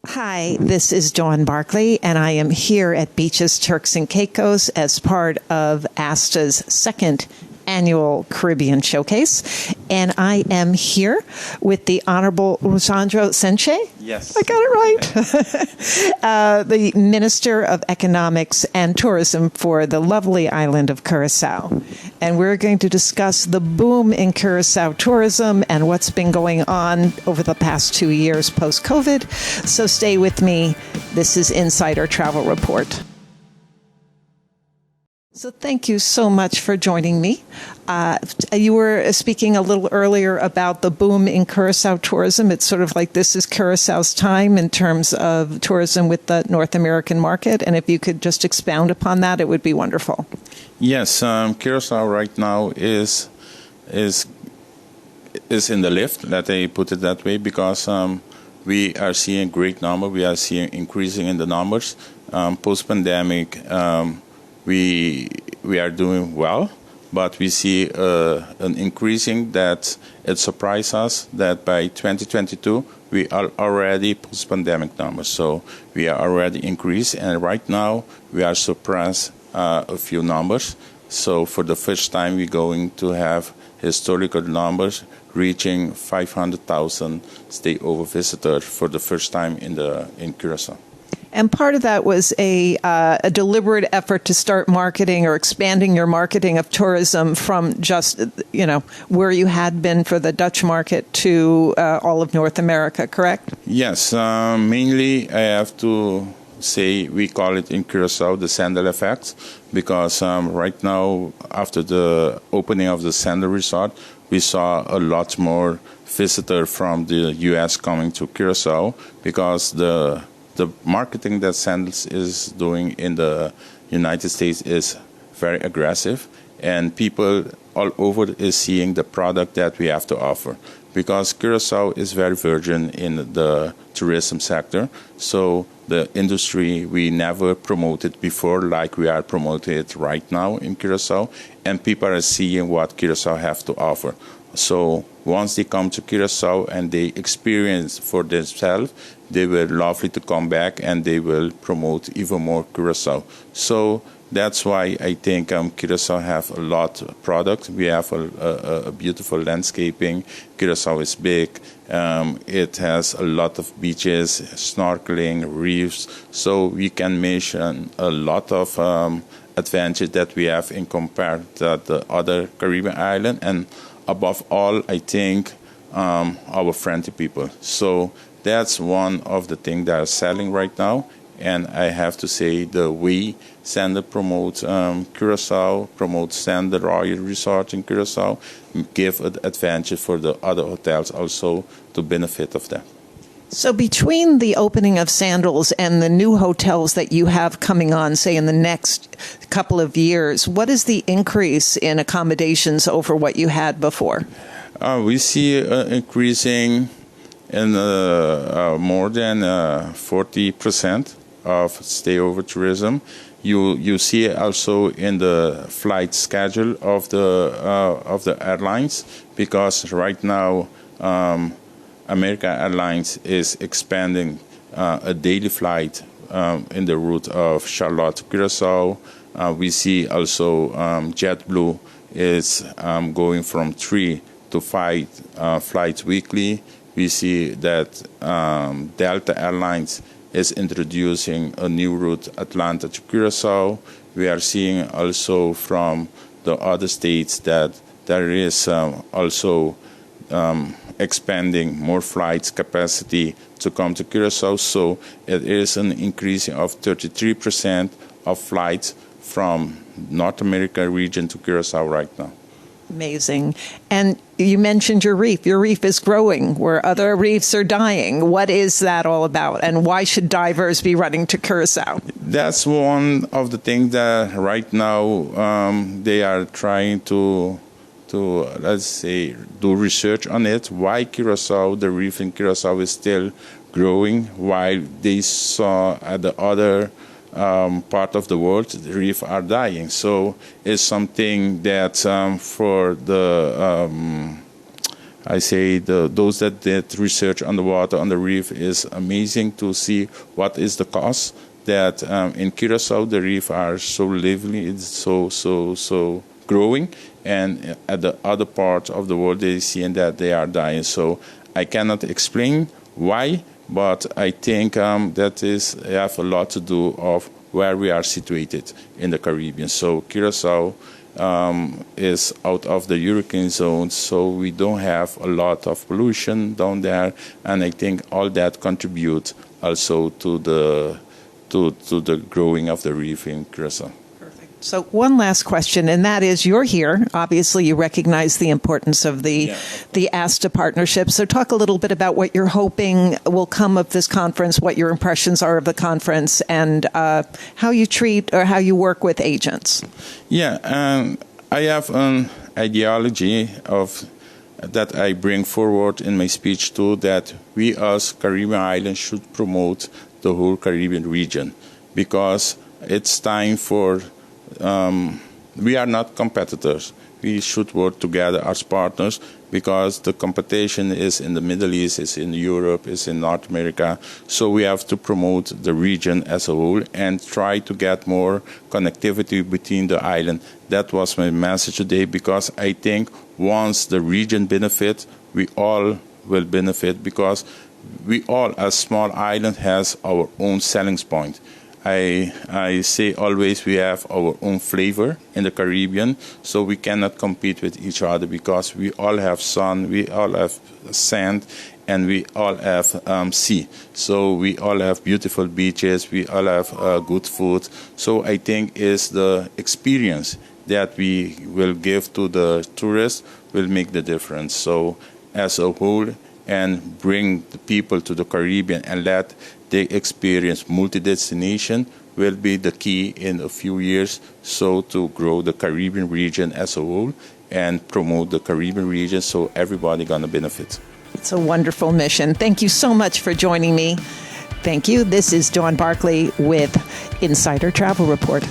Hi, this is Dawn Barkley, and I am here at Beaches, Turks and Caicos as part of Asta's second annual Caribbean Showcase. And I am here with the Honorable Lisandro Senche. Yes. I got it right. The Minister of Economics and Tourism for the lovely island of Curacao. And we're going to discuss the boom in Curacao tourism and what's been going on over the past 2 years post-COVID. So stay with me. This is Insider Travel Report. So thank you so much for joining me. You were speaking a little earlier about the boom in Curacao tourism. It's sort of like this is Curacao's time in terms of tourism with the North American market. And if you could just expound upon that, it would be wonderful. Yes, Curacao right now is in the lift, let me put it that way, because we are seeing great number. We are seeing increasing in the numbers. Post-pandemic, we are doing well, but we see an increasing that it surprised us that by 2022 we are already post-pandemic numbers. So we are already increased, and right now we are surpassed a few numbers. So for the first time we're going to have historical numbers reaching 500,000 stay-over visitors for the first time in Curacao. And part of that was a deliberate effort to start marketing or expanding your marketing of tourism from just, where you had been for the Dutch market to all of North America, correct? Yes, mainly I have to say we call it in Curacao the Sandal effect, because right now, after the opening of the Sandal Resort, we saw a lot more visitors from the U.S. coming to Curacao, because the marketing that Sandals is doing in the United States is very aggressive, and people all over is seeing the product that we have to offer. Because Curacao is very virgin in the tourism sector, so the industry we never promoted before like we are promoting it right now in Curacao, and people are seeing what Curacao have to offer. So once they come to Curacao and they experience for themselves, they will lovely to come back and they will promote even more Curacao. So that's why I think Curacao have a lot of product. We have a beautiful landscaping. Curacao is big. It has a lot of beaches, snorkeling, reefs. So we can mention a lot of advantage that we have in compared to the other Caribbean island. And above all, I think our friendly people. So that's one of the things that are selling right now. And I have to say the way Sandal promotes Curacao, promotes Sandal Royal Resort in Curacao, give an advantage for the other hotels also to benefit of that. So between the opening of Sandals and the new hotels that you have coming on, say in the next couple of years, what is the increase in accommodations over what you had before? We see increasing in more than 40% of stay-over tourism. You see also in the flight schedule of the airlines, because right now American Airlines is expanding a daily flight in the route of Charlotte to Curacao. We see also JetBlue is going from 3 to 5 flights weekly. We see that Delta Airlines is introducing a new route, Atlanta to Curacao. We are seeing also from the other states that there is also expanding more flights capacity to come to Curacao. So it is an increase of 33% of flights from North America region to Curacao right now. Amazing. And you mentioned your reef. Your reef is growing where other reefs are dying. What is that all about? And why should divers be running to Curacao? That's one of the things that right now they are trying to let's say, do research on it. Why Curacao, the reef in Curacao is still growing, while they saw at the other part of the world, the reef are dying. So it's something that for the I say those that did research on the water, on the reef, is amazing to see what is the cost. That in Curacao, the reef are so lively, it's so growing, and at the other parts of the world, they see that they are dying. So I cannot explain why, but I think that have a lot to do of where we are situated in the Caribbean. So Curacao is out of the hurricane zone, so we don't have a lot of pollution down there, and I think all that contributes also to the growing of the reef in Curacao. So one last question, and that is, you're here. Obviously, you recognize the importance of the Asta Partnership. So talk a little bit about what you're hoping will come of this conference, what your impressions are of the conference, and how you treat or how you work with agents. Yeah, I have an ideology of that I bring forward in my speech too, that we as Caribbean islands should promote the whole Caribbean region, because it's time for we are not competitors. We should work together as partners, because the competition is in the Middle East, it's in Europe, it's in North America. So we have to promote the region as a whole and try to get more connectivity between the island. That was my message today, because I think once the region benefits, we all will benefit, because we all, as small island, has our own selling point. I say always we have our own flavor in the Caribbean, so we cannot compete with each other, because we all have sun, we all have sand, and we all have sea. So we all have beautiful beaches, we all have good food. So I think is the experience that we will give to the tourists will make the difference. So as a whole, and bring the people to the Caribbean and let they experience multi-destination will be the key in a few years, so to grow the Caribbean region as a whole and promote the Caribbean region, so everybody gonna benefit. It's a wonderful mission. Thank you so much for joining me. Thank you. This is Dawn Barkley with Insider Travel Report.